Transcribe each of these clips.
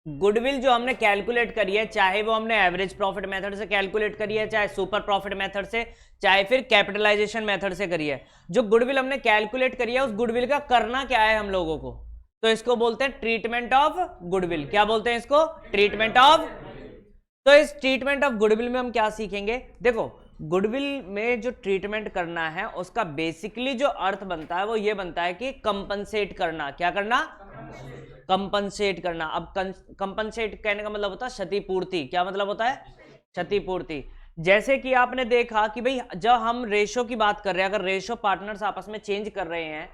Goodwill जो हमने calculate करी है, चाहे वो हमने एवरेज प्रॉफिट मेथड से कैलकुलेट करी है, चाहे सुपर प्रॉफिट मेथड से, चाहे फिर कैपिटलाइजेशन मेथड से करी है, जो गुडविल हमने कैलकुलेट करी है उस गुडविल का करना क्या है हम लोगों को, तो इसको बोलते हैं ट्रीटमेंट ऑफ गुडविल। क्या बोलते हैं इसको? Treatment of. तो इस ट्रीटमेंट ऑफ गुडविल में हम क्या सीखेंगे? देखो, गुडविल में जो ट्रीटमेंट करना है उसका बेसिकली जो अर्थ बनता है वो ये बनता है कि कंपनसेट करना। क्या करना? कंपनसेट करना। अब कंपनसेट कहने का मतलब होता है क्षतिपूर्ति। क्या मतलब होता है? क्षतिपूर्ति। जैसे कि आपने देखा कि भाई जब हम रेशो की बात कर रहे हैं, अगर रेशो पार्टनर्स आपस में चेंज कर रहे हैं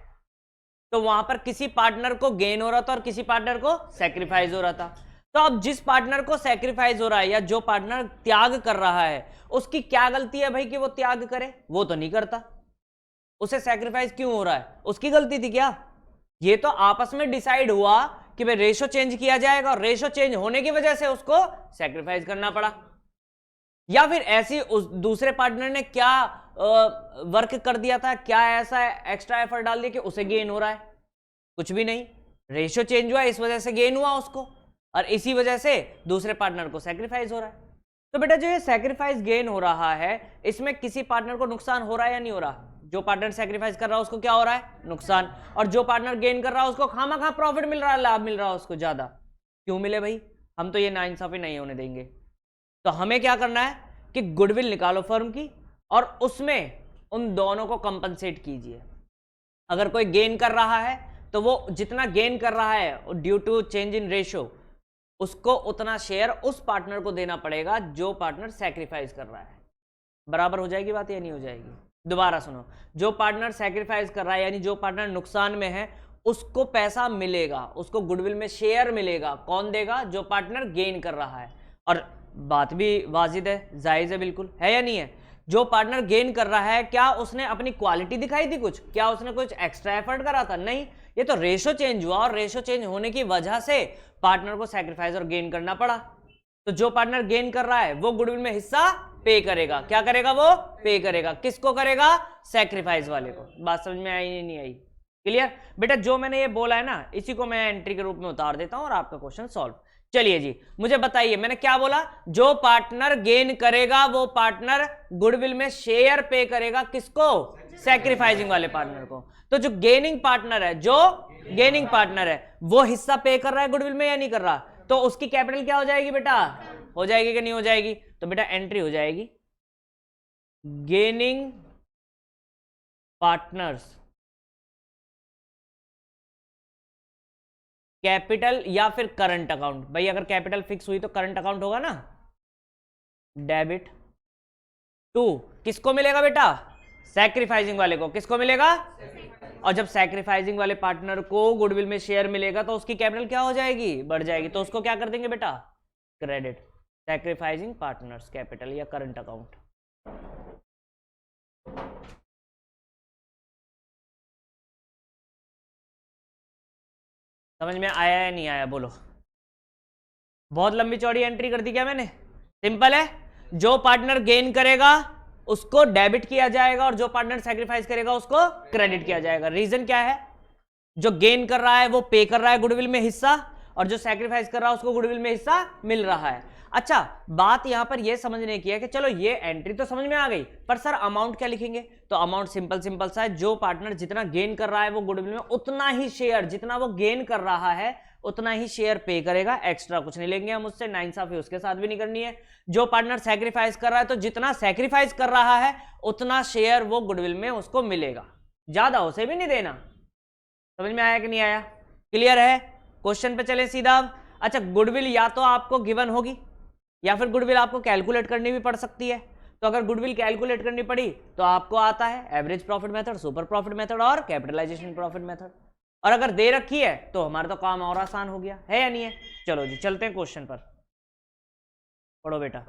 तो वहां पर किसी पार्टनर को गेन हो रहा था और किसी पार्टनर को सैक्रिफाइस हो रहा था। तो अब जिस पार्टनर को सैक्रिफाइस हो रहा है या जो पार्टनर त्याग कर रहा है उसकी क्या गलती है भाई कि वो त्याग करे? वो तो नहीं करता। उसे सैक्रिफाइस क्यों हो रहा है? उसकी गलती थी क्या? ये तो आपस में डिसाइड हुआ कि भाई रेशो चेंज किया जाएगा और रेशो चेंज होने की वजह से उसको सैक्रिफाइस करना पड़ा। या फिर ऐसी उस दूसरे पार्टनर ने क्या वर्क कर दिया था, क्या ऐसा एक्स्ट्रा एफर्ट डाल दिया कि उसे गेन हो रहा है? कुछ भी नहीं, रेशो चेंज हुआ इस वजह से गेन हुआ उसको, और इसी वजह से दूसरे पार्टनर को सैक्रिफाइस हो रहा है। तो बेटा जो ये सैक्रिफाइस गेन हो रहा है इसमें किसी पार्टनर को नुकसान हो रहा है या नहीं हो रहा? जो पार्टनर सैक्रिफाइस कर रहा है उसको क्या हो रहा है? नुकसान। और जो पार्टनर गेन कर रहा है उसको खामा प्रॉफिट मिल रहा है, लाभ मिल रहा है उसको ज्यादा। क्यों मिले भाई? हम तो ये नाइंसाफी नहीं होने देंगे। तो हमें क्या करना है कि गुडविल निकालो फर्म की और उसमें उन दोनों को कंपनसेट कीजिए। अगर कोई गेन कर रहा है तो वो जितना गेन कर रहा है due to change in ratio उसको उतना शेयर उस पार्टनर को देना पड़ेगा जो पार्टनर सैक्रिफाइस कर रहा है। बराबर हो जाएगी बात या नहीं हो जाएगी? दोबारा सुनो, जो पार्टनर सैक्रिफाइस कर रहा है यानी जो पार्टनर नुकसान में है उसको पैसा मिलेगा, उसको गुडविल में शेयर मिलेगा। कौन देगा? जो पार्टनर गेन कर रहा है। और बात भी वाजिद है, जायज है, बिल्कुल है या नहीं है? जो पार्टनर गेन कर रहा है क्या उसने अपनी क्वालिटी दिखाई थी कुछ? क्या उसने कुछ एक्स्ट्रा एफर्ट करा था? नहीं, ये तो रेशो चेंज हुआ और रेशो चेंज होने की वजह से पार्टनर को सैक्रिफाइस और गेन करना पड़ा। तो जो पार्टनर गेन कर रहा है वो गुडविल में हिस्सा पे करेगा। क्या करेगा? वो पे करेगा। किसको करेगा? सैक्रिफाइस वाले को। बात समझ में आई नहीं आई? क्लियर? बेटा जो मैंने ये बोला है ना इसी को मैं एंट्री के रूप में उतार देता हूं और आपका क्वेश्चन सॉल्व। चलिए जी, मुझे बताइए मैंने क्या बोला? जो पार्टनर गेन करेगा वो पार्टनर गुडविल में शेयर पे करेगा। किसको? सैक्रिफाइसिंग वाले पार्टनर को। तो जो गेनिंग पार्टनर है, जो गेनिंग पार्टनर है वो हिस्सा पे कर रहा है गुडविल में या नहीं कर रहा? तो उसकी कैपिटल क्या हो जाएगी बेटा? हो जाएगी कि नहीं हो जाएगी? तो बेटा एंट्री हो जाएगी गेनिंग पार्टनर्स कैपिटल या फिर करंट अकाउंट। भाई अगर कैपिटल फिक्स हुई तो करंट अकाउंट होगा ना। डेबिट टू किसको मिलेगा बेटा? सैक्रिफाइसिंग वाले को। किसको मिलेगा? और जब सैक्रिफाइसिंग वाले पार्टनर को गुडविल में शेयर मिलेगा तो उसकी कैपिटल क्या हो जाएगी? बढ़ जाएगी। तो उसको क्या कर देंगे बेटा? क्रेडिट सैक्रिफाइसिंग पार्टनर्स कैपिटल या करंट अकाउंट। समझ में आया या नहीं आया? बोलो। बहुत लंबी चौड़ी एंट्री कर दी क्या मैंने? सिंपल है, जो पार्टनर गेन करेगा उसको डेबिट किया जाएगा और जो पार्टनर सैक्रिफाइस करेगा उसको क्रेडिट किया जाएगा। रीजन क्या है? जो गेन कर रहा है वो पे कर रहा है गुडविल में हिस्सा, और जो सैक्रिफाइस कर रहा है उसको गुडविल में हिस्सा मिल रहा है। अच्छा, बात यहां पर यह समझने की है कि चलो ये एंट्री तो समझ में आ गई, पर सर अमाउंट क्या लिखेंगे? तो अमाउंट सिंपल सा है, जो पार्टनर जितना गेन कर रहा है वो गुडविल में उतना ही शेयर, जितना वो गेन कर रहा है उतना ही शेयर पे करेगा। एक्स्ट्रा कुछ नहीं लेंगे हम उससे, नाइंसाफी उसके साथ भी नहीं करनी है। जो पार्टनर सैक्रिफाइस कर रहा है तो जितना सैक्रिफाइस कर रहा है उतना शेयर वो गुडविल में उसको मिलेगा, ज्यादा उसे भी नहीं देना। समझ में आया कि नहीं आया? क्लियर है? क्वेश्चन पे चले सीधा। अच्छा, गुडविल या तो आपको गिवन होगी या फिर गुडविल आपको कैलकुलेट करनी भी पड़ सकती है। तो अगर गुडविल कैलकुलेट करनी पड़ी तो आपको आता है average profit method, super profit method और कैपिटलाइजेशन प्रॉफिट मेथड। और अगर दे रखी है तो हमारा तो काम और आसान हो गया, है या नहीं है? चलो जी चलते हैं क्वेश्चन पर। पढ़ो बेटा,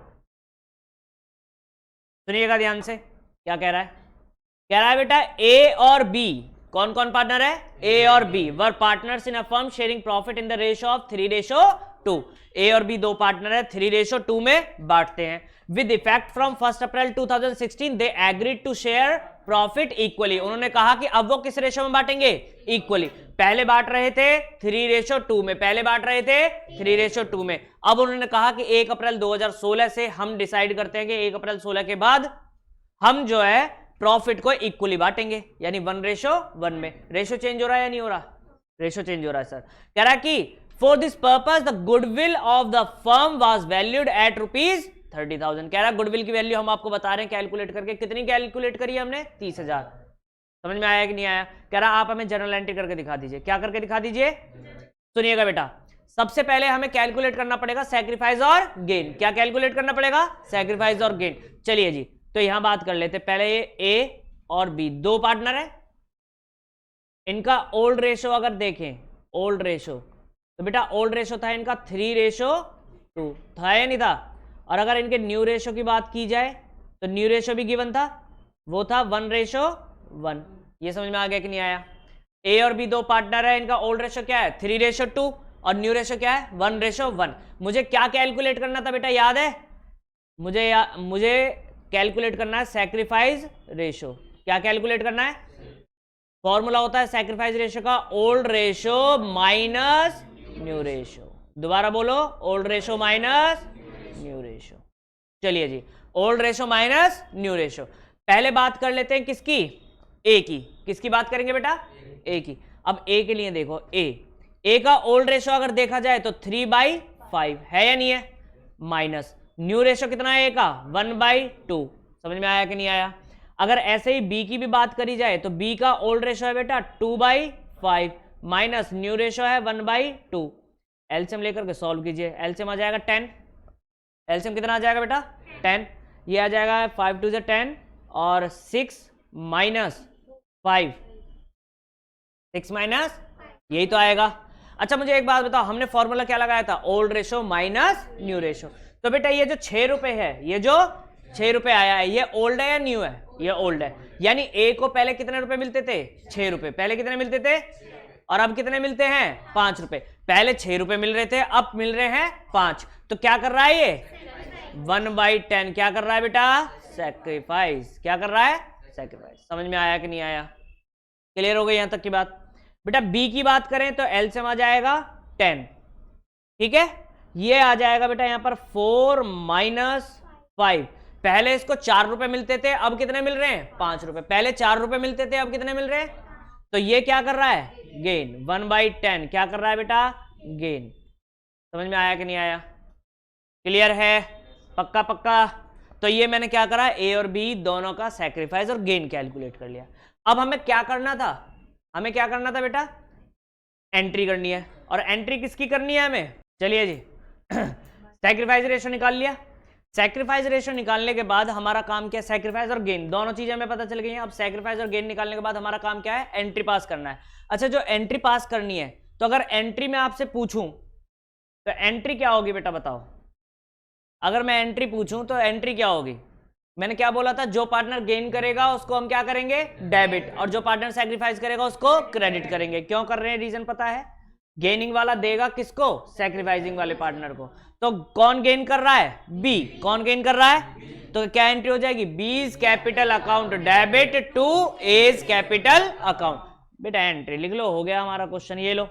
सुनिएगा ध्यान से। क्या कह रहा है? कह रहा है बेटा ए और बी, कौन कौन पार्टनर है? ए और B were partners in a firm sharing profit in the ratio of 3:2। A और बी दो पार्टनर है, 3:2 में बांटते हैं। With effect from 1 April 2016 they agreed to share profit equally. उन्होंने कहा कि अब वो किस रेशो में बांटेंगे? इक्वली। पहले बांट रहे थे 3:2 में, पहले बांट रहे थे 3:2 में। अब उन्होंने कहा कि 1 अप्रैल 2016 से हम डिसाइड करते हैं कि 1 अप्रैल 16 के बाद हम जो है प्रॉफिट को इक्वली बांटेंगे, यानी 1:1 में। रेशो चेंज हो रहा है या नहीं हो रहा? रेशो चेंज हो रहा है सर। कह रहा है कि for this purpose the goodwill of the firm was valued at ₹30,000। कह रहा है गुडविल की वैल्यू हम आपको बता रहे हैं कैलकुलेट करके। कितनी कैलकुलेट करी हमने? 30,000। समझ में आया कि नहीं आया? कह रहा आप हमें जर्नल एंट्री करके दिखा दीजिए। क्या करके दिखा दीजिए? सुनिएगा बेटा, सबसे पहले हमें कैलकुलेट करना पड़ेगा सैक्रिफाइस और गेन। क्या कैलकुलेट करना पड़ेगा? सैक्रिफाइस और गेन। चलिए जी, तो यहां बात कर लेते। पहले ये ए और बी दो पार्टनर है, इनका ओल्ड रेशो अगर देखें, ओल्ड रेशो, तो बेटा ओल्ड रेशो था इनका 3:2 था या नहीं था? और अगर इनके न्यू रेशो की बात की जाए तो न्यू रेशो भी गिवन था, वो था 1:1। ये समझ में आ गया कि नहीं आया? ए और बी दो पार्टनर है, इनका ओल्ड रेशो क्या है? 3:2 और न्यू रेशो क्या है? 1:1। मुझे क्या कैलकुलेट करना था बेटा, याद है? मुझे कैलकुलेट करना है सैक्रिफाइस रेशो। क्या कैलकुलेट करना है? फॉर्मूला होता है सैक्रिफाइस रेशो का old ratio minus new ratio. दोबारा बोलो, old ratio minus new ratio. चलिए जी, old ratio minus new ratio. पहले बात कर लेते हैं किसकी? ए की। किसकी बात करेंगे बेटा? ए की। अब ए के लिए देखो, ए का ओल्ड रेशो अगर देखा जाए तो 3/5 है या नहीं है? माइनस न्यू रेशो कितना है ए का? 1/2। समझ में आया कि नहीं आया? अगर ऐसे ही बी की भी बात करी जाए तो बी का ओल्ड रेशो है बेटा 2/5 माइनस न्यू रेशो है 1/2। एलसीएम लेकर के सॉल्व कीजिए। एलसीएम आ जाएगा 10। एलसीएम कितना आ जाएगा बेटा? 10। ये आ जाएगा 5 2 10 और 6 माइनस 5, 6 माइनस, यही तो आएगा। अच्छा मुझे एक बात बताओ, हमने फॉर्मूला क्या लगाया था? Old ratio minus new ratio. तो बेटा ये जो 6 रुपए है, ये जो 6 रुपए आया है, ये ओल्ड है या न्यू है? ये ओल्ड है। यानी ए को पहले कितने रुपए मिलते थे? 6 रुपए। पहले कितने मिलते थे और अब कितने मिलते हैं? 5 रुपए। पहले 6 रुपए मिल रहे थे, अब मिल रहे हैं 5। तो क्या कर रहा है ये? 1/10 क्या कर रहा है बेटा? सैक्रिफाइस। क्या कर रहा है? सैक्रिफाइस। समझ में आया कि नहीं आया? क्लियर हो गई यहां तक की बात? बेटा बी की बात करें तो एलसीएम आ जाएगा 10। ठीक है, ये आ जाएगा बेटा यहां पर 4 माइनस 5। पहले इसको 4 रुपए मिलते थे, अब कितने मिल रहे हैं? 5 रुपए। पहले 4 रुपए मिलते थे, अब कितने मिल रहे हैं? तो ये क्या कर रहा है? गेन। 1/10 क्या कर रहा है बेटा? गेन। समझ में आया कि नहीं आया? क्लियर है? पक्का पक्का? तो ये मैंने क्या करा, ए और बी दोनों का सैक्रिफाइस और गेन कैलकुलेट कर लिया। अब हमें क्या करना था? हमें क्या करना था बेटा? एंट्री करनी है। और एंट्री किसकी करनी है हमें? चलिए जी सैक्रिफाइस रेशो निकाल लिया। सैक्रिफाइस रेशो निकालने के बाद हमारा काम क्या है? सैक्रिफाइस और गेन दोनों चीजें हमें पता चल गई हैं। अब सैक्रिफाइस और गेन निकालने के बाद हमारा काम क्या है? एंट्री पास करना है। अच्छा जो एंट्री पास करनी है, तो अगर एंट्री में आपसे पूछूं तो एंट्री क्या होगी बेटा बताओ? अगर मैं एंट्री पूछूं तो एंट्री क्या होगी? मैंने क्या बोला था? जो पार्टनर गेन करेगा उसको हम क्या करेंगे? डेबिट। और जो पार्टनर सैक्रिफाइस करेगा उसको क्रेडिट करेंगे। क्यों कर रहे हैं? रीजन पता है? गेनिंग वाला देगा किसको? सैक्रिफाइसिंग वाले पार्टनर को। तो कौन गेन कर रहा है? बी। कौन गेन कर रहा है? तो क्या एंट्री हो जाएगी? B's capital account debit to A's capital account. बेटा एंट्री लिख लो, हो गया हमारा क्वेश्चन। ये लो,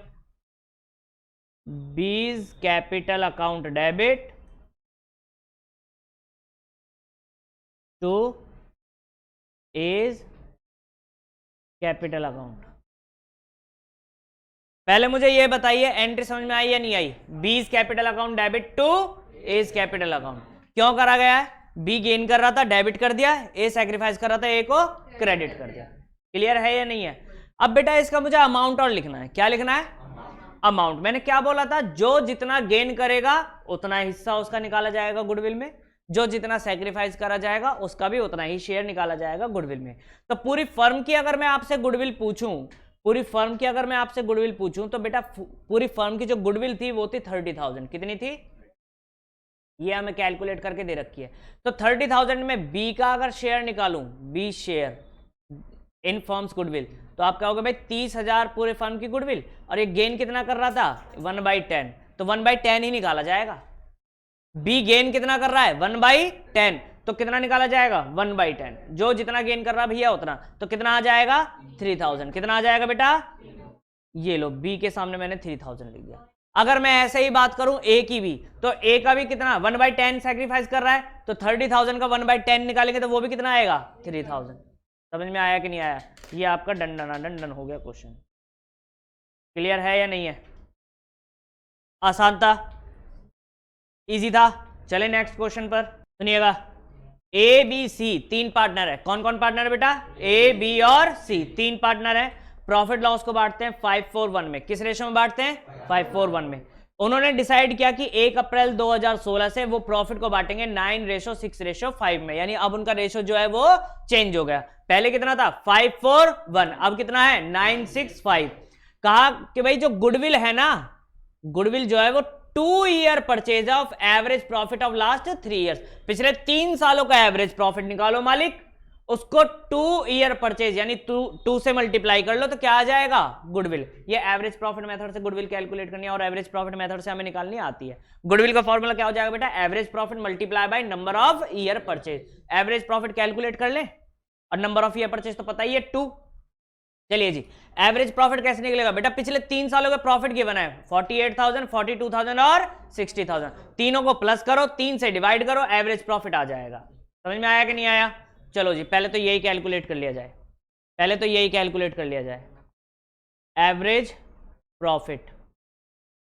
B's capital account debit to A's capital account. पहले मुझे ये बताइए एंट्री समझ में आई या नहीं आई? B's capital account debit to A's capital account. क्यों करा गया है? बी गेन कर रहा था, डेबिट कर दिया। ए सैक्रिफाइस कर रहा था, ए को क्रेडिट कर दिया। क्लियर है या नहीं है? अब बेटा इसका मुझे अमाउंट और लिखना है। क्या लिखना है? अमाउंट। मैंने क्या बोला था? जो जितना गेन करेगा उतना हिस्सा उसका निकाला जाएगा गुडविल में, जो जितना सैक्रिफाइस करा जाएगा उसका भी उतना ही शेयर निकाला जाएगा गुडविल में। तो पूरी फर्म की अगर मैं आपसे गुडविल पूछूं, पूरी फर्म की अगर मैं आपसे गुडविल पूछूं तो बेटा पूरी फर्म की जो गुडविल थी वो थी 30,000। कितनी थी? ये हमें कैलकुलेट करके दे रखी है। तो 30,000 में बी का अगर शेयर निकालूं, B share in firm's goodwill, तो आप कहोगे भाई 30,000 पूरे फर्म की गुडविल, और ये गेन कितना कर रहा था? 1/10। तो 1/10 ही निकाला जाएगा। बी गेन कितना कर रहा है? 1/10। तो कितना निकाला जाएगा? 1/10। जो जितना गेन कर रहा भैया उतना, तो कितना आ जाएगा? 3,000। कितना आ जाएगा बेटा? ये लो बी के सामने मैंने 3000 लिख दिया। अगर मैं ऐसे ही बात करूं ए की भी, तो ए का भी कितना 1/10 सैक्रिफाइस कर रहा है, तो 30,000 का 1/10 निकालेंगे तो वो भी कितना आएगा 3000। समझ में आया कि नहीं आया? ये आपका डंडन हो गया क्वेश्चन। क्लियर है या नहीं है? आसान था, इजी था। चले नेक्स्ट क्वेश्चन पर, सुनिएगा। ए बी सी तीन पार्टनर है। कौन कौन पार्टनर है बेटा? ए बी और सी तीन पार्टनर है। प्रॉफिट लॉस को बांटते हैं 5-4-1 में। किस रेशो में बांटते हैं? 5-4-1 में। उन्होंने डिसाइड किया कि 1 अप्रैल 2016 से वो प्रॉफिट को बांटेंगे 9:6:5 में, यानी अब उनका रेशो जो है वो चेंज हो गया। पहले कितना था? 5-4-1, अब कितना है? 9-6-5। कहा कि भाई जो गुडविल है ना, गुडविल जो है वो 2 year purchase of average profit of last 3 years, पिछले 3 सालों का एवरेज प्रॉफिट निकालो मालिक, उसको 2 ईयर परचेज यानी 2 से मल्टीप्लाई कर लो तो क्या आ जाएगा? गुडविल। ये एवरेज प्रॉफिट मेथड से गुडविल कैलकुलेट करनी है और एवरेज प्रॉफिट मेथड से हमें निकालनी आती है। गुडविल का फॉर्मूला क्या हो जाएगा बेटा? Average profit multiply by number of year purchase. Average profit calculate कर ले और नंबर ऑफ ईयर परचेज तो पता ही है 2। चलिए जी, एवरेज प्रॉफिट कैसे निकलेगा बेटा? पिछले 3 सालों का प्रॉफिट गिवन है 48,000, 42,000 और 60,000। तीनों को प्लस करो, 3 से डिवाइड करो, एवरेज प्रॉफिट आ जाएगा। समझ में आया कि नहीं आया? चलो जी, पहले तो यही कैलकुलेट कर लिया जाए। एवरेज प्रॉफिट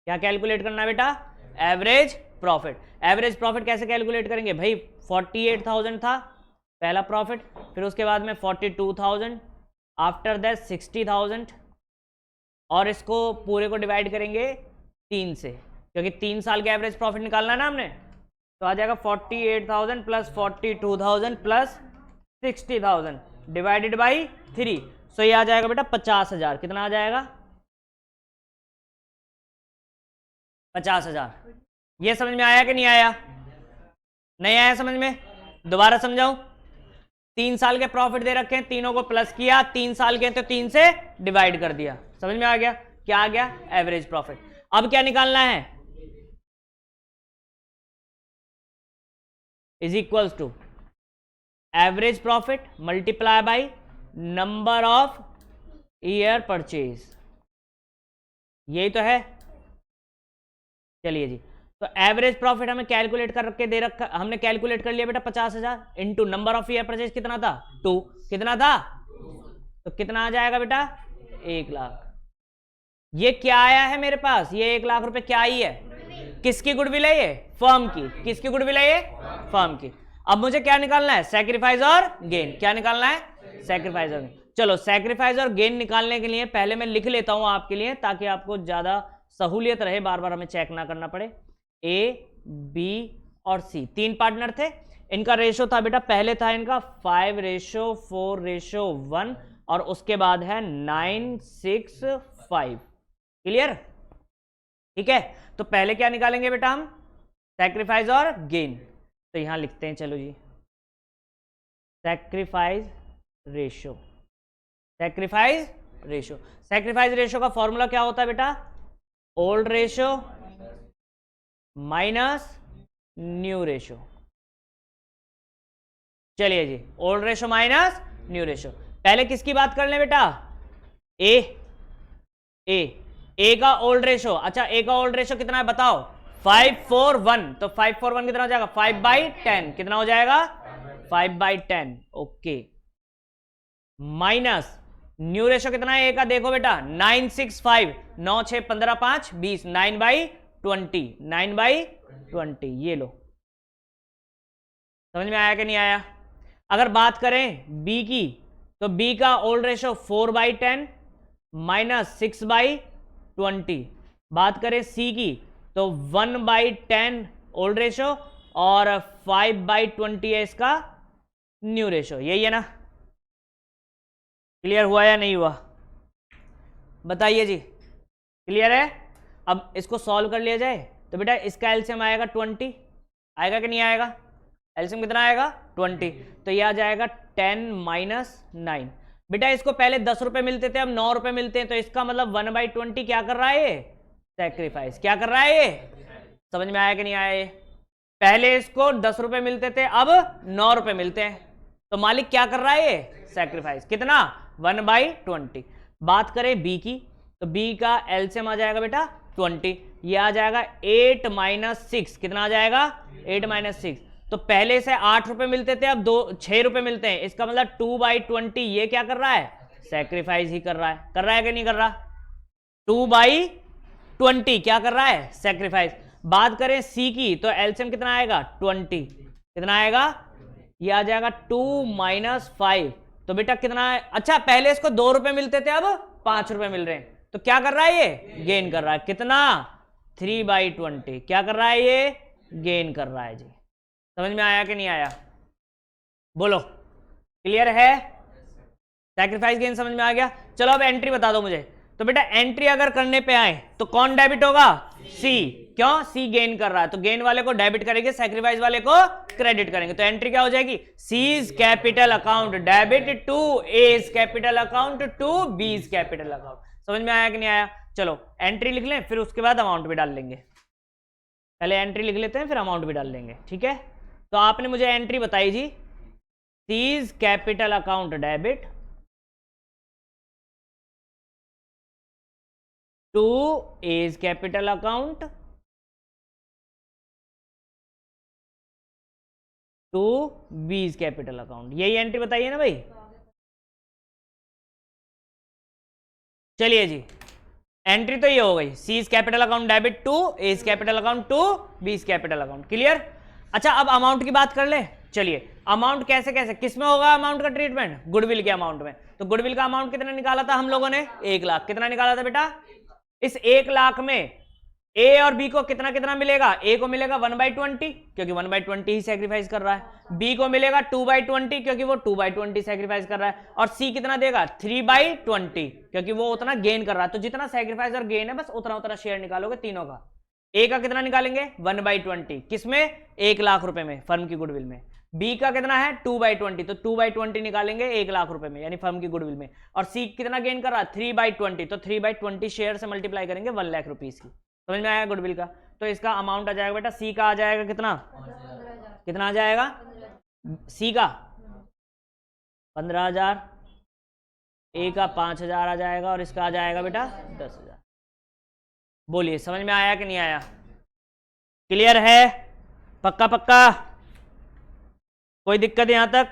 क्या कैलकुलेट करना है बेटा? Average profit. एवरेज प्रॉफिट कैसे कैलकुलेट करेंगे भाई? 48,000 था पहला प्रॉफिट, फिर उसके बाद में 42,000, आफ्टर दैट 60,000, और इसको पूरे को डिवाइड करेंगे 3 से, क्योंकि 3 साल के एवरेज प्रॉफिट निकालना है ना हमने। तो आ जाएगा 48,000 प्लस 42,000 प्लस 60,000 डिवाइडेड बाई 3। सो ये आ जाएगा बेटा 50,000। कितना आ जाएगा? 50,000। ये समझ में आया कि नहीं आया? नहीं आया समझ में? दोबारा समझाऊं। 3 साल के प्रॉफिट दे रखे हैं, तीनों को प्लस किया, 3 साल के तो 3 से डिवाइड कर दिया। समझ में आ गया? क्या आ गया? Average profit. अब क्या निकालना है? Is equals to average profit multiply by number of year purchase. यही तो है। चलिए जी, तो एवरेज प्रॉफिट हमें कैलकुलेट करके दे रखा, हमने कैलकुलेट कर लिया बेटा 50,000 into number of year purchase कितना था? 2। कितना था? तो कितना आ जाएगा बेटा? 1 लाख। ये क्या आया है मेरे पास? ये 1 लाख रुपए क्या आई है? किसकी गुडविल है ये? फर्म की। किसकी गुडविल है ये? फर्म की। अब मुझे क्या निकालना है? सैक्रिफाइस और गेन। क्या निकालना है? सैक्रिफाइस और गेन। चलो, सैक्रिफाइस और गेन निकालने के लिए पहले मैं लिख लेता हूं आपके लिए, ताकि आपको ज्यादा सहूलियत रहे, बार बार हमें चेक ना करना पड़े। ए, बी और सी तीन पार्टनर थे। इनका रेशो था बेटा, पहले था इनका 5:4:1 और उसके बाद है 9:6:5। क्लियर? ठीक है, तो पहले क्या निकालेंगे बेटा हम? सैक्रिफाइस और गेन। तो यहां लिखते हैं, चलो जी, sacrifice ratio. Sacrifice ratio, sacrifice ratio का फॉर्मूला क्या होता है बेटा? Old ratio minus new ratio. चलिए जी, old ratio minus new ratio. पहले किसकी बात कर लें बेटा? ए का ओल्ड रेशो। अच्छा, ए का ओल्ड रेशो कितना है बताओ? 5:4:1। तो 5:4:1 कितना हो जाएगा? 5/10। कितना हो जाएगा? 5/10। ओके, माइनस न्यू रेशो कितना है ए का? देखो बेटा, 9:6:5। 9 6 15 5 20। 9/20। 9/20। ये लो, समझ में आया कि नहीं आया? अगर बात करें बी की, तो बी का ओल्ड रेशो 4/10 माइनस 6/20। बात करें सी की, तो 1/10 ओल्ड रेशो और 5/20 है इसका न्यू रेशो। यही है ना? क्लियर हुआ या नहीं हुआ? बताइए जी, क्लियर है? अब इसको सॉल्व कर लिया जाए तो बेटा इसका एलसीएम आएगा 20। आएगा कि नहीं आएगा? एलसीएम कितना आएगा? 20। तो यह आ जाएगा 10 माइनस 9। बेटा इसको पहले 10 रुपए मिलते थे, अब 9 रुपए मिलते हैं, तो इसका मतलब 1/20 क्या कर रहा है ये? सैक्रिफाइस। क्या कर रहा है ये? समझ में आया कि नहीं आया? ये पहले इसको 10 रुपए मिलते थे, अब 9 रुपए मिलते हैं, तो मालिक क्या कर रहा है ये? सैक्रिफाइस। कितना? 1/20। बात करें बी की, तो बी का एलसीएम आ जाएगा बेटा 20, ये आ जाएगा 8 - 6, कितना आ जाएगा 8 - 6। तो पहले से 8 रुपए मिलते थे, अब 6 रुपए मिलते हैं, इसका मतलब 2/20 ये क्या कर रहा है, सैक्रिफाइस ही कर रहा है कि नहीं कर रहा, 2/20 क्या कर रहा है, सैक्रिफाइस। बात करें सी की तो एलसीएम कितना आएगा 20, कितना आएगा, ये आ जाएगा 2 - 5, तो बेटा कितना है, अच्छा पहले इसको 2 रुपए मिलते थे, अब 5 रुपए मिल रहे हैं, तो क्या कर रहा है ये, गेन कर रहा है, कितना 3/20, क्या कर रहा है ये, गेन कर रहा है जी। समझ में आया कि नहीं आया, बोलो, क्लियर है, सैक्रिफाइस गेन समझ में आ गया। चलो अब एंट्री बता दो मुझे। तो बेटा एंट्री अगर करने पे आए तो कौन डेबिट होगा, सी, क्यों, सी गेन कर रहा है, तो गेन वाले को डेबिट करेंगे, सैक्रिफाइस वाले को क्रेडिट करेंगे, तो एंट्री क्या हो जाएगी, C's capital account debit to A's capital account to B's capital account. समझ में आया कि नहीं आया। चलो एंट्री लिख लें, फिर उसके बाद अमाउंट भी डाल लेंगे, पहले एंट्री लिख लेते हैं फिर अमाउंट भी डाल लेंगे, ठीक है। तो आपने मुझे एंट्री बताई जी, C's capital account debit to A's capital account to B's capital account, यही एंट्री बताइए ना भाई। चलिए जी, एंट्री तो ये हो गई, C's capital account debit to A's capital account to B's capital account, clear. अच्छा अब अमाउंट की बात कर ले, चलिए अमाउंट कैसे कैसे किस में होगा अमाउंट का ट्रीटमेंट, गुडविल के अमाउंट में। तो गुडविल का अमाउंट कितना निकाला था हम लोगों ने, 1 लाख, कितना निकाला था बेटा, इस 1 लाख में ए और बी को कितना कितना मिलेगा, ए को मिलेगा 1/20 क्योंकि 1/20 ही सैक्रिफाइस कर रहा है, बी को मिलेगा 2/20 क्योंकि वो 2/20 सैक्रिफाइस कर रहा है, और सी कितना देगा 3/20 क्योंकि वो उतना गेन कर रहा है। तो जितना सैक्रिफाइस और गेन है बस उतना उतना शेयर निकालोगे तीनों का। ए का कितना निकालेंगे 1/20, किसमें 1 लाख रुपए में, फर्म की गुडविल में। बी का कितना है 2/20, तो 2/20 निकालेंगे 1 लाख रुपए में यानी फर्म की गुडविल में। और सी कितना गेन कर रहा है 3/20, तो 3/20 शेयर से मल्टीप्लाई करेंगे 1 लाख रुपीज की। समझ में आया गुडविल का। तो इसका अमाउंट आ जाएगा बेटा, सी का आ जाएगा कितना, कितना आ जाएगा, सी का 15,000, ए का 5,000 आ जाएगा और इसका आ जाएगा बेटा 10,000। बोलिए समझ में आया कि नहीं आया, क्लियर है, पक्का पक्का, कोई दिक्कत यहां तक,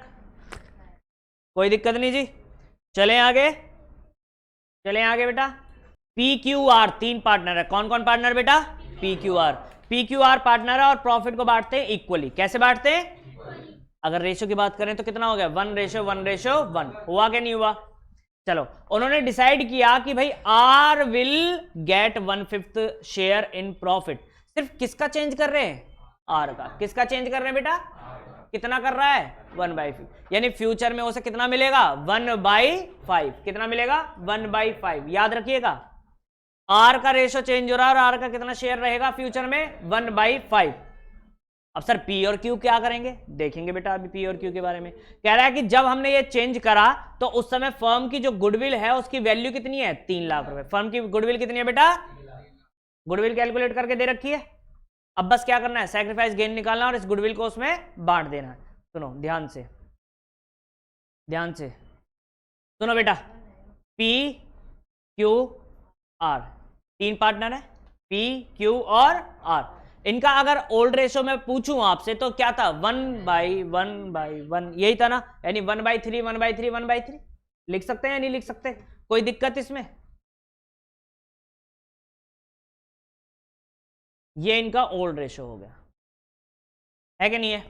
कोई दिक्कत नहीं जी। चलें आगे, चलें आगे बेटा। PQR 3 पार्टनर है, कौन कौन पार्टनर बेटा, PQR पार्टनर है और प्रॉफिट को बांटते हैं इक्वली। कैसे बांटते हैं, अगर रेशो की बात करें तो कितना हो गया 1:1:1, हुआ क्या नहीं हुआ। चलो उन्होंने डिसाइड किया कि भाई R will get 1/5 share in profit. सिर्फ किसका चेंज कर रहे हैं, R का। किसका चेंज कर रहे हैं बेटा, कितना कर रहा है 1/5, यानी फ्यूचर में उसे कितना मिलेगा 1/5, कितना मिलेगा 1/5। याद रखिएगा R का रेशो चेंज हो रहा है और R का कितना शेयर रहेगा फ्यूचर में 1/5। अब सर P और Q क्या करेंगे, देखेंगे बेटा अभी P और Q के बारे में। कह रहा है कि जब हमने ये चेंज करा तो उस समय फर्म की जो गुडविल है उसकी वैल्यू कितनी है 3 लाख रुपए। फर्म की गुडविल कितनी है बेटा, गुडविल कैलकुलेट करके दे रखी है। अब बस क्या करना है, सैक्रिफाइस गेन निकालना और इस गुडविल को उसमें बांट देना है। सुनो ध्यान से, ध्यान से सुनो बेटा, PQR 3 पार्टनर है, PQ और R। इनका अगर ओल्ड रेशो में पूछूं आपसे तो क्या था 1/1/1, यही था ना, यानी 1/3 1/3 1/3 लिख सकते हैं या नहीं लिख सकते, कोई दिक्कत इसमें। ये इनका ओल्ड रेशो हो गया है कि नहीं है।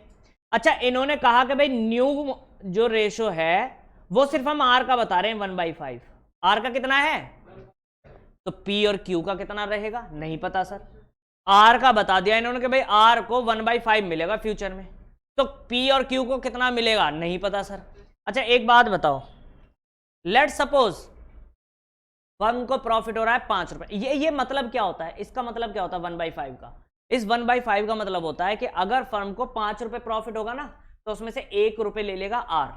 अच्छा इन्होंने कहा कि भाई न्यू जो रेशो है वो सिर्फ हम R का बता रहे हैं 1/5। R का कितना है, तो P और Q का कितना रहेगा नहीं पता सर। R का बता दिया इन्होंने कि भाई R को 1/5 मिलेगा फ्यूचर में, तो P और Q को कितना मिलेगा नहीं पता सर। अच्छा एक बात बताओ, लेट सपोज फर्म को प्रॉफिट हो रहा है 5 रुपए। ये मतलब क्या होता है, इसका मतलब क्या होता है 1/5 का। इस 1/5 का मतलब होता है कि अगर फर्म को 5 रुपए प्रॉफिट होगा ना तो उसमें से 1 रुपए ले लेगा R।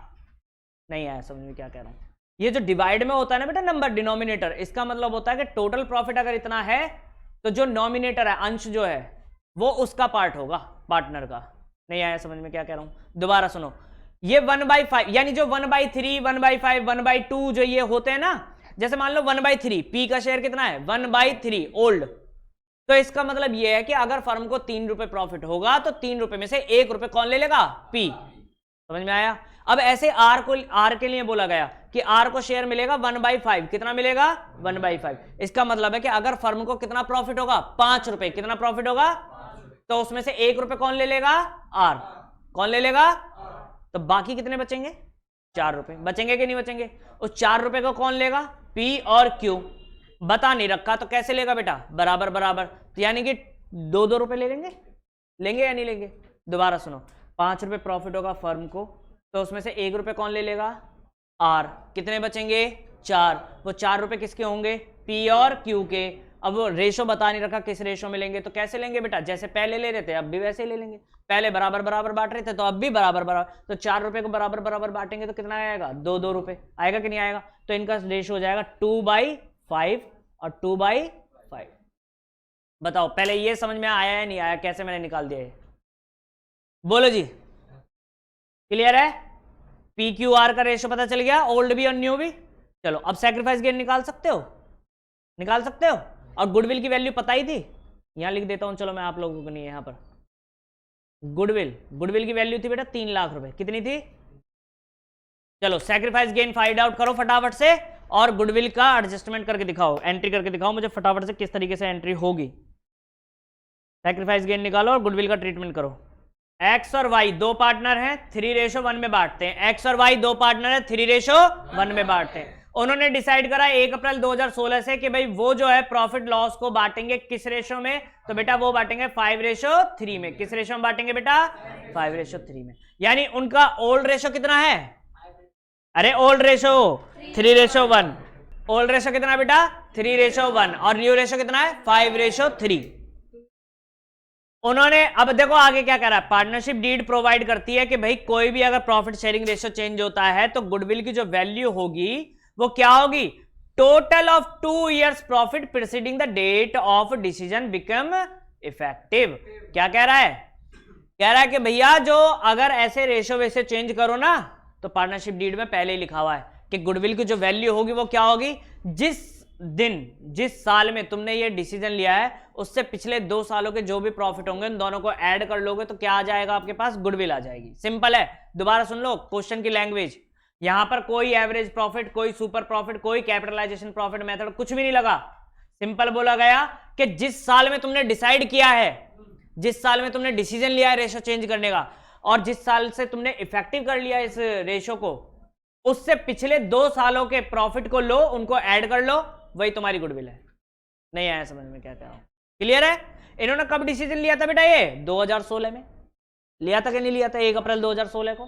नहीं आया समझ में क्या कह रहा हूं। ये जो डिवाइड में होता है ना बेटा नंबर डिनोमिनेटर, इसका मतलब होता है कि टोटल प्रॉफिट अगर इतना है तो जो नॉमिनेटर है अंश जो है वो उसका पार्ट होगा पार्टनर का। नहीं आया समझ में क्या कह रहा हूं, दोबारा सुनो। ये 1/5 यानी जो 1/3 1/5 1/2 जो ये होते हैं ना, जैसे मान लो 1/3, पी का शेयर कितना है 1/3 ओल्ड, तो इसका मतलब यह है कि अगर फर्म को 3 रुपए प्रॉफिट होगा तो 3 रुपए में से 1 रुपए कौन ले लेगा, पी। समझ में आया। अब ऐसे आर के लिए बोला गया कि आर को शेयर मिलेगा 1/5, कितना मिलेगा 1/5। इसका मतलब है कि अगर फर्म को कितना प्रॉफिट होगा 5 रुपए, कितना प्रॉफिट होगा, तो उसमें से 1 रुपए कौन ले लेगा, आर। कौन ले लेगा, तो बाकी कितने बचेंगे 4 रुपए बचेंगे कि नहीं बचेंगे। उस 4 रुपए को कौन लेगा, पी और क्यू। बता नहीं रखा तो कैसे लेगा बेटा, बराबर बराबर, तो यानी कि 2-2 रुपए ले लेंगे, लेंगे या नहीं लेंगे। दोबारा सुनो, 5 रुपए प्रॉफिट होगा फर्म को, तो उसमें से 1 रुपए कौन ले लेगा, आर। कितने बचेंगे 4। वो 4 रुपए किसके होंगे, पी और क्यू के। अब वो रेशो बता नहीं रखा किस रेशो में लेंगे, तो कैसे लेंगे बेटा, जैसे पहले ले रहे थे अब भी वैसे ही ले लेंगे। पहले बराबर बराबर बांट रहे थे तो अब भी बराबर बराबर, तो 4 रुपए को बराबर बराबर बांटेंगे तो कितना आएगा, 2-2 रुपए आएगा कि नहीं आएगा। तो इनका रेशो हो जाएगा 2/5 और 2/5। बताओ पहले ये समझ में आया या नहीं आया, कैसे मैंने निकाल दिया है, बोलो जी। क्लियर है, पी क्यू आर का रेशो पता चल गया, ओल्ड भी और न्यू भी। चलो अब सैक्रिफाइस गेन निकाल सकते हो, निकाल सकते हो। और गुडविल की वैल्यू पता ही थी, यहां लिख देता हूं, चलो मैं आप लोगों को नहीं, यहां पर गुडविल की वैल्यू थी बेटा 3 लाख रुपए, कितनी थी। चलो सैक्रिफाइस गेन फाइंड आउट करो फटाफट से, और गुडविल का एडजस्टमेंट करके दिखाओ, एंट्री करके दिखाओ मुझे फटाफट से किस तरीके से एंट्री होगी। सैक्रिफाइस गेन निकालो और गुडविल का ट्रीटमेंट करो। एक्स और वाई दो पार्टनर हैं, 3:1 में बांटते हैं। एक्स और वाई दो पार्टनर है, 3:1 में बांटते हैं। उन्होंने डिसाइड करा 1 अप्रैल 2016 से कि भाई वो जो है प्रॉफिट लॉस को बांटेंगे किस रेशो में, तो बेटा वो बांटेंगे 5:3 में। किस रेशो में बांटेंगे बेटा, 5:3 में। यानी उनका ओल्ड रेशो कितना है, अरे ओल्ड रेशो 3:1। ओल्ड रेशो कितना बेटा 3:1, और न्यू रेशो कितना है 5:3। उन्होंने अब देखो आगे क्या कह रहा है, पार्टनरशिप डीड प्रोवाइड करती है कि भाई कोई भी अगर प्रॉफिट शेयरिंग रेशो चेंज होता है तो गुडविल की जो वैल्यू होगी वो क्या होगी, total of 2 years profit preceding the date of decision become effective. क्या कह रहा है, कह रहा है कि भैया जो अगर ऐसे रेशो वैसे चेंज करो ना, तो पार्टनरशिप डीड में पहले ही लिखा हुआ है कि गुडविल की जो वैल्यू होगी वो क्या होगी, जिस साल में तुमने ये डिसीजन लिया है उससे पिछले 2 सालों के जो भी प्रॉफिट होंगे उन दोनों को ऐड कर लोगे तो क्या आ जाएगा आपके पास, गुडविल आ जाएगी। सिंपल है, दोबारा सुन लो क्वेश्चन की लैंग्वेज। यहां पर कोई एवरेज प्रॉफिट, कोई सुपर प्रॉफिट, कोई कैपिटलाइजेशन प्रॉफिट मेथड कुछ भी नहीं लगा। सिंपल बोला गया कि जिस साल में तुमने डिसाइड किया है, जिस साल में तुमने डिसीजन लिया है रेशो चेंज करने का, और जिस साल से तुमने इफेक्टिव कर लिया इस रेशो को, उससे पिछले 2 सालों के प्रॉफिट को लो, उनको ऐड कर लो, वही तुम्हारी गुडविल है। नहीं आया समझ में क्या कह रहा हूं, क्लियर है। इन्होंने कब डिसीजन लिया था बेटा, ये 2016 में लिया था कि नहीं लिया था, 1 अप्रैल 2016 को,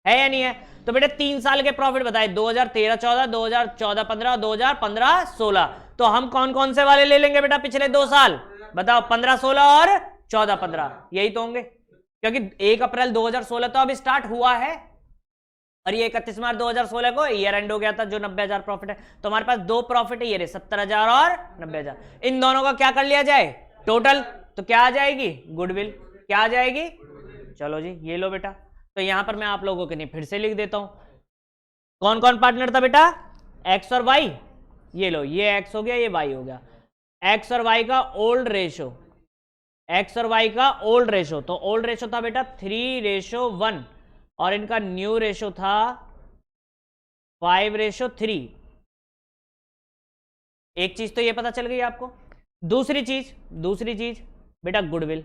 है या नहीं है। तो बेटा 3 साल के प्रॉफिट बताए, 2013-14, 2014-15, 2015-16। तो हम कौन कौन से वाले ले लेंगे बेटा पिछले 2 साल, बताओ 15-16 और 14-15, यही तो होंगे, क्योंकि 1 अप्रैल 2016 तो अभी स्टार्ट हुआ है और ये 31 मार्च 2016 को ईयर एंड हो गया था, जो 90,000 प्रॉफिट है। तो हमारे पास 2 प्रॉफिट है, ये 70,000 और 90,000। इन दोनों का क्या कर लिया जाए टोटल, तो क्या आ जाएगी गुडविल, क्या आ जाएगी। चलो जी ये लो बेटा, तो यहां पर मैं आप लोगों के लिए फिर से लिख देता हूं कौन कौन पार्टनर था बेटा, एक्स और वाई। ये लो, ये एक्स हो गया, ये वाई हो गया। एक्स और वाई का ओल्ड रेशो, एक्स और वाई का ओल्ड रेशो, तो ओल्ड रेशो था बेटा 3:1 और इनका न्यू रेशो था 5:3। एक चीज तो ये पता चल गई आपको। दूसरी चीज बेटा गुडविल,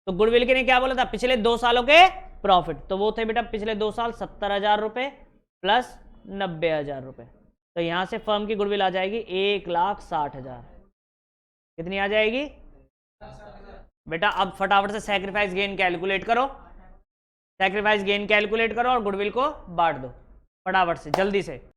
तो गुडविल के ने क्या बोला था, पिछले 2 सालों के प्रॉफिट, तो वो थे बेटा पिछले 2 साल 70,000 रुपए प्लस 90,000 रुपए। तो यहां से फर्म की गुडविल आ जाएगी 1,60,000। कितनी आ जाएगी बेटा, अब फटाफट से सैक्रिफाइस गेन कैलकुलेट करो, सैक्रिफाइस गेन कैलकुलेट करो और गुडविल को बांट दो फटाफट से जल्दी से।